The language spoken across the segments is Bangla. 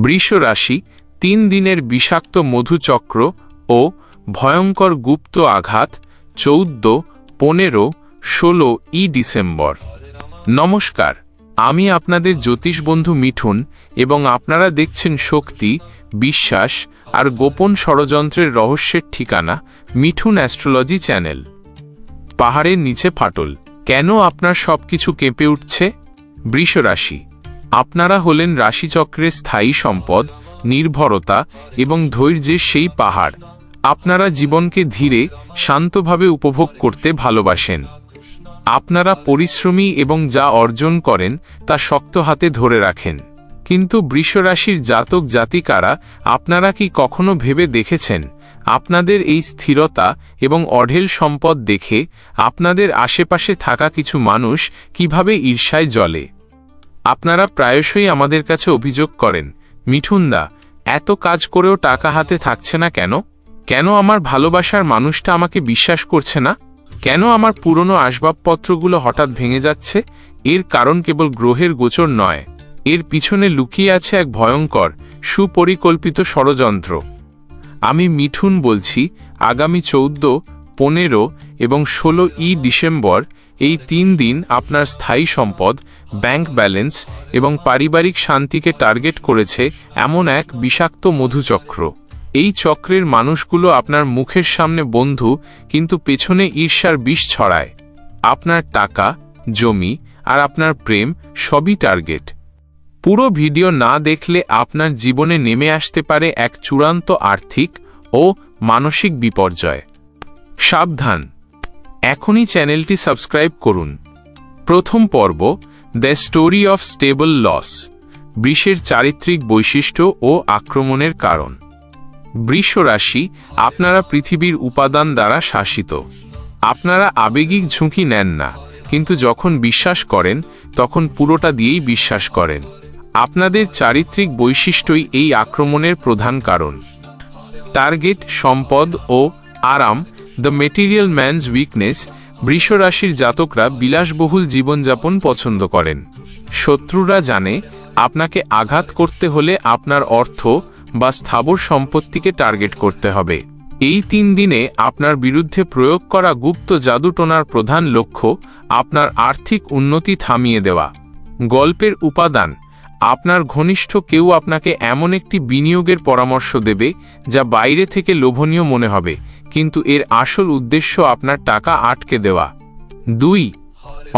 বৃষ রাশি 3 দিনের বিষাক্ত মধুচক্র ও ভয়ঙ্কর গুপ্ত আঘাত 14, 15, 16 ডিসেম্বর। নমস্কার, আমি আপনাদের জ্যোতিষ বন্ধু মিঠুন এবং আপনারা দেখছেন শক্তি, বিশ্বাস আর গোপন ষড়যন্ত্রের রহস্যের ঠিকানা মিঠুন অ্যাস্ট্রোলজি চ্যানেল। পাহাড়ের নিচে ফাটল, কেন আপনার সবকিছু কেঁপে উঠছে? বৃষ রাশি, আপনারা হলেন রাশিচক্রের স্থায়ী সম্পদ, নির্ভরতা এবং ধৈর্যের সেই পাহাড়। আপনারা জীবনকে ধীরে, শান্তভাবে উপভোগ করতে ভালোবাসেন। আপনারা পরিশ্রমী এবং যা অর্জন করেন তা শক্ত হাতে ধরে রাখেন। কিন্তু বৃষ রাশির জাতক জাতিকারা, আপনারা কি কখনো ভেবে দেখেছেন আপনাদের এই স্থিরতা এবং অঢেল সম্পদ দেখে আপনাদের আশেপাশে থাকা কিছু মানুষ কিভাবে ঈর্ষায় জ্বলে? আপনারা প্রায়শই আমাদের কাছে অভিযোগ করেন, মিঠুনদা, এত কাজ করেও টাকা হাতে থাকছে না কেন? কেন আমার ভালোবাসার মানুষটা আমাকে বিশ্বাস করছে না? কেন আমার পুরনো আসবাবপত্রগুলো হঠাৎ ভেঙে যাচ্ছে? এর কারণ কেবল গ্রহের গোচর নয়, এর পিছনে লুকিয়ে আছে এক ভয়ঙ্কর, সুপরিকল্পিত ষড়যন্ত্র। আমি মিঠুন বলছি। আগামী 14, 15 এবং 16 ডিসেম্বর এই 3 দিন আপনার স্থায়ী সম্পদ, ব্যাংক ব্যালেন্স এবং পারিবারিক শান্তিকে টার্গেট করেছে এমন এক বিষাক্ত মধুচক্র। এই চক্রের মানুষগুলো আপনার মুখের সামনে বন্ধু, কিন্তু পেছনে ঈর্ষার বিষ ছড়ায়। আপনার টাকা, জমি আর আপনার প্রেম সবই টার্গেট। পুরো ভিডিও না দেখলে আপনার জীবনে নেমে আসতে পারে এক চূড়ান্ত আর্থিক ও মানসিক বিপর্যয়। সাবধান, এখনই চ্যানেলটি সাবস্ক্রাইব করুন। প্রথম পর্ব, the story of stable loss, বৃষের চারিত্রিক বৈশিষ্ট্য ও আক্রমণের কারণ। বৃষ রাশি, আপনারা পৃথিবীর উপাদান দ্বারা শাসিত। আপনারা আবেগিক ঝুঁকি নেন না, কিন্তু যখন বিশ্বাস করেন তখন পুরোটা দিয়েই বিশ্বাস করেন। আপনাদের চারিত্রিক বৈশিষ্ট্যই এই আক্রমণের প্রধান কারণ। টার্গেট সম্পদ ও আরাম, দ্য মেটেরিয়াল ম্যানস উইকনেস। বৃষ রাশির জাতকরা বিলাসবহুল জীবনযাপন পছন্দ করেন। শত্রুরা জানে আপনাকে আঘাত করতে হলে আপনার অর্থ বা স্থাবর সম্পত্তিকে টার্গেট করতে হবে। এই 3 দিনে আপনার বিরুদ্ধে প্রয়োগ করা গুপ্ত জাদুটোনার প্রধান লক্ষ্য আপনার আর্থিক উন্নতি থামিয়ে দেওয়া। গল্পের উপাদান, আপনার ঘনিষ্ঠ কেউ আপনাকে এমন একটি বিনিয়োগের পরামর্শ দেবে যা বাইরে থেকে লোভনীয় মনে হবে, কিন্তু এর আসল উদ্দেশ্য আপনার টাকা আটকে দেওয়া। 2,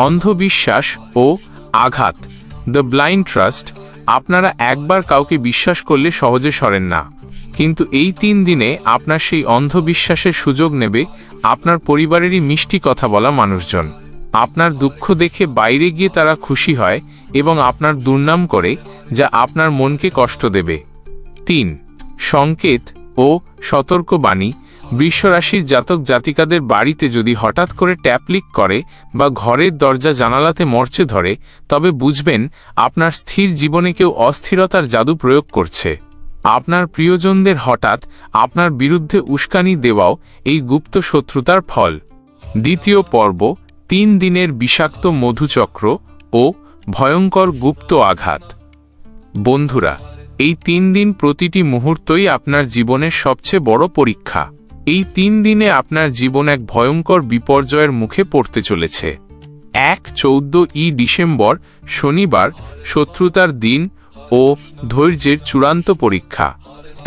অন্ধবিশ্বাস ও আঘাত, দ্য ব্লাইন্ড ট্রাস্ট। আপনারা একবার কাউকে বিশ্বাস করলে সহজে সরেন না, কিন্তু এই 3 দিনে আপনার সেই অন্ধবিশ্বাসের সুযোগ নেবে আপনার পরিবারেরই মিষ্টি কথা বলা মানুষজন। আপনার দুঃখ দেখে বাইরে গিয়ে তারা খুশি হয় এবং আপনার দুর্নাম করে, যা আপনার মনকে কষ্ট দেবে। 3, সংকেত ও সতর্কবাণী। বৃষ রাশির জাতক জাতিকাদের বাড়িতে যদি হঠাৎ করে ট্যাপ লিক করে বা ঘরের দরজা জানালাতে মরচে ধরে, তবে বুঝবেন আপনার স্থির জীবনে কেউ অস্থিরতার জাদু প্রয়োগ করছে। আপনার প্রিয়জনদের হঠাৎ আপনার বিরুদ্ধে উস্কানি দেওয়াও এই গুপ্ত শত্রুতার ফল। দ্বিতীয় পর্ব, 3 দিনের বিষাক্ত মধুচক্র ও ভয়ঙ্কর গুপ্ত আঘাত। বন্ধুরা, এই 3 দিন প্রতিটি মুহূর্তই আপনার জীবনের সবচেয়ে বড় পরীক্ষা। এই 3 দিনে আপনার জীবন এক ভয়ঙ্কর বিপর্যয়ের মুখে পড়তে চলেছে। 14 ডিসেম্বর শনিবার, শত্রুতার দিন ও ধৈর্যের চূড়ান্ত পরীক্ষা।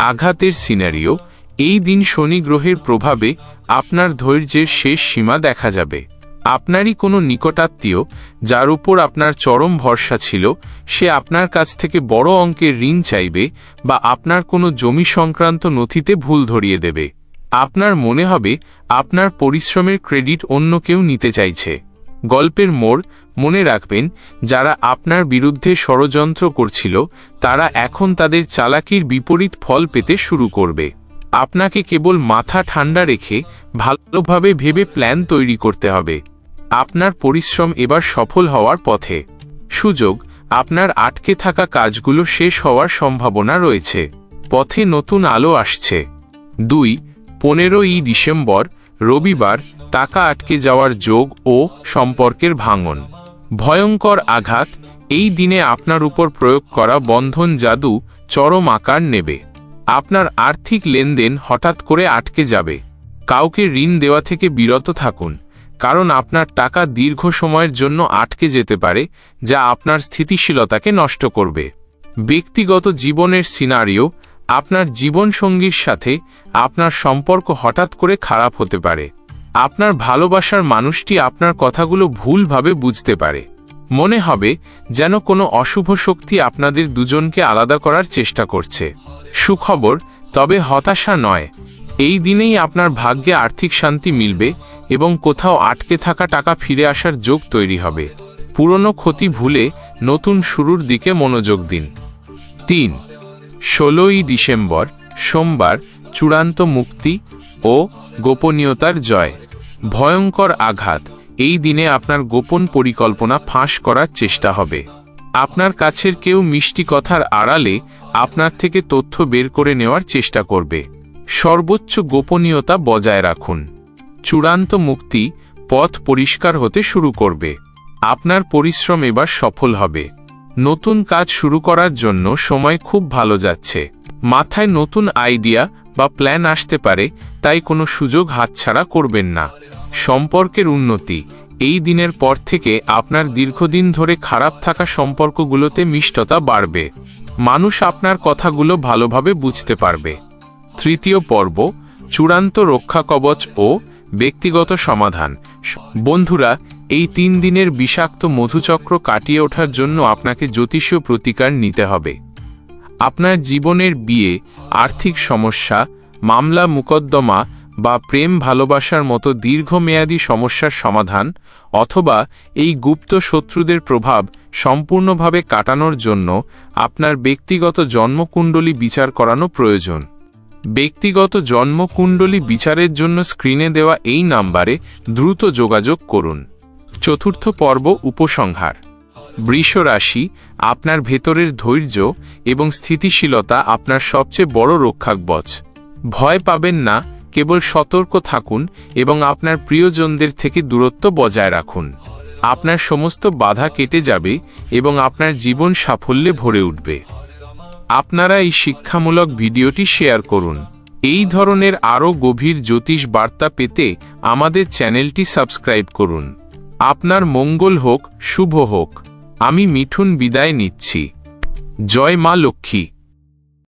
আঘাতের সিনারিও, এই দিন শনি গ্রহের প্রভাবে আপনার ধৈর্যের শেষ সীমা দেখা যাবে। আপনারই কোনো নিকটাত্মীয়, যার উপর আপনার চরম ভরসা ছিল, সে আপনার কাছ থেকে বড় অঙ্কের ঋণ চাইবে বা আপনার কোনো জমি সংক্রান্ত নথিতে ভুল ধরিয়ে দেবে। আপনার মনে হবে আপনার পরিশ্রমের ক্রেডিট অন্য কেউ নিতে চাইছে। গল্পের মোড়, মনে রাখবেন, যারা আপনার বিরুদ্ধে ষড়যন্ত্র করছিল তারা এখন তাদের চালাকির বিপরীত ফল পেতে শুরু করবে। আপনাকে কেবল মাথা ঠান্ডা রেখে ভালোভাবে ভেবে প্ল্যান তৈরি করতে হবে। আপনার পরিশ্রম এবার সফল হওয়ার পথে। সুযোগ, আপনার আটকে থাকা কাজগুলো শেষ হওয়ার সম্ভাবনা রয়েছে। পথে নতুন আলো আসছে। 2, 15 ডিসেম্বর রবিবার, টাকা আটকে যাওয়ার যোগ ও সম্পর্কের ভাঙন। ভয়ঙ্কর আঘাত, এই দিনে আপনার উপর প্রয়োগ করা বন্ধন জাদু চরম আকার নেবে। আপনার আর্থিক লেনদেন হঠাৎ করে আটকে যাবে। কাউকে ঋণ দেওয়া থেকে বিরত থাকুন, কারণ আপনার টাকা দীর্ঘ সময়ের জন্য আটকে যেতে পারে, যা আপনার স্থিতিশীলতাকে নষ্ট করবে। ব্যক্তিগত জীবনের সিনারিও, আপনার জীবনসঙ্গীর সাথে আপনার সম্পর্ক হঠাৎ করে খারাপ হতে পারে। আপনার ভালোবাসার মানুষটি আপনার কথাগুলো ভুলভাবে বুঝতে পারে। মনে হবে যেন কোনো অশুভ শক্তি আপনাদের দুজনকে আলাদা করার চেষ্টা করছে। সুখবর, তবে হতাশা নয়। এই দিনেই আপনার ভাগ্যে আর্থিক শান্তি মিলবে এবং কোথাও আটকে থাকা টাকা ফিরে আসার যোগ তৈরি হবে। পুরনো ক্ষতি ভুলে নতুন শুরুর দিকে মনোযোগ দিন। 3, 16ই ডিসেম্বর সোমবার, চূড়ান্ত মুক্তি ও গোপনীয়তার জয়। ভয়ঙ্কর আঘাত, এই দিনে আপনার গোপন পরিকল্পনা ফাঁস করার চেষ্টা হবে। আপনার কাছের কেউ মিষ্টি কথার আড়ালে আপনার থেকে তথ্য বের করে নেওয়ার চেষ্টা করবে। সর্বোচ্চ গোপনীয়তা বজায় রাখুন। চূড়ান্ত মুক্তি, পথ পরিষ্কার হতে শুরু করবে। আপনার পরিশ্রম এবার সফল হবে। নতুন কাজ শুরু করার জন্য সময় খুব ভালো যাচ্ছে। মাথায় নতুন আইডিয়া বা প্ল্যান আসতে পারে, তাই কোনো সুযোগ হাতছাড়া করবেন না। সম্পর্কের উন্নতি, এই দিনের পর থেকে আপনার দীর্ঘদিন ধরে খারাপ থাকা সম্পর্কগুলোতে মিষ্টতা বাড়বে। মানুষ আপনার কথাগুলো ভালোভাবে বুঝতে পারবে। তৃতীয় পর্ব, চূড়ান্ত রক্ষা কবচ ও ব্যক্তিগত সমাধান। বন্ধুরা, এই 3 দিনের বিষাক্ত মধুচক্র কাটিয়ে ওঠার জন্য আপনাকে জ্যোতিষীয় প্রতিকার নিতে হবে। আপনার জীবনের বিয়ে, আর্থিক সমস্যা, মামলা মোকদ্দমা বা প্রেম ভালোবাসার মতো দীর্ঘমেয়াদী সমস্যার সমাধান, অথবা এই গুপ্ত শত্রুদের প্রভাব সম্পূর্ণভাবে কাটানোর জন্য আপনার ব্যক্তিগত জন্মকুণ্ডলী বিচার করানো প্রয়োজন। ব্যক্তিগত জন্মকুণ্ডলী বিচারের জন্য স্ক্রিনে দেওয়া এই নাম্বারে দ্রুত যোগাযোগ করুন। চতুর্থ পর্ব, উপসংহার। বৃষ রাশি, আপনার ভেতরের ধৈর্য এবং স্থিতিশীলতা আপনার সবচেয়ে বড় রক্ষাকবচ। ভয় পাবেন না, কেবল সতর্ক থাকুন এবং আপনার প্রিয়জনদের থেকে দূরত্ব বজায় রাখুন। আপনার সমস্ত বাধা কেটে যাবে এবং আপনার জীবন সাফল্যে ভরে উঠবে। আপনারা এই শিক্ষামূলক ভিডিওটি শেয়ার করুন। এই ধরনের আরও গভীর জ্যোতিষ বার্তা পেতে আমাদের চ্যানেলটি সাবস্ক্রাইব করুন। আপনার মঙ্গল হোক, শুভ হোক। আমি মিঠুন বিদায় নিচ্ছি। জয় মা লক্ষ্মী।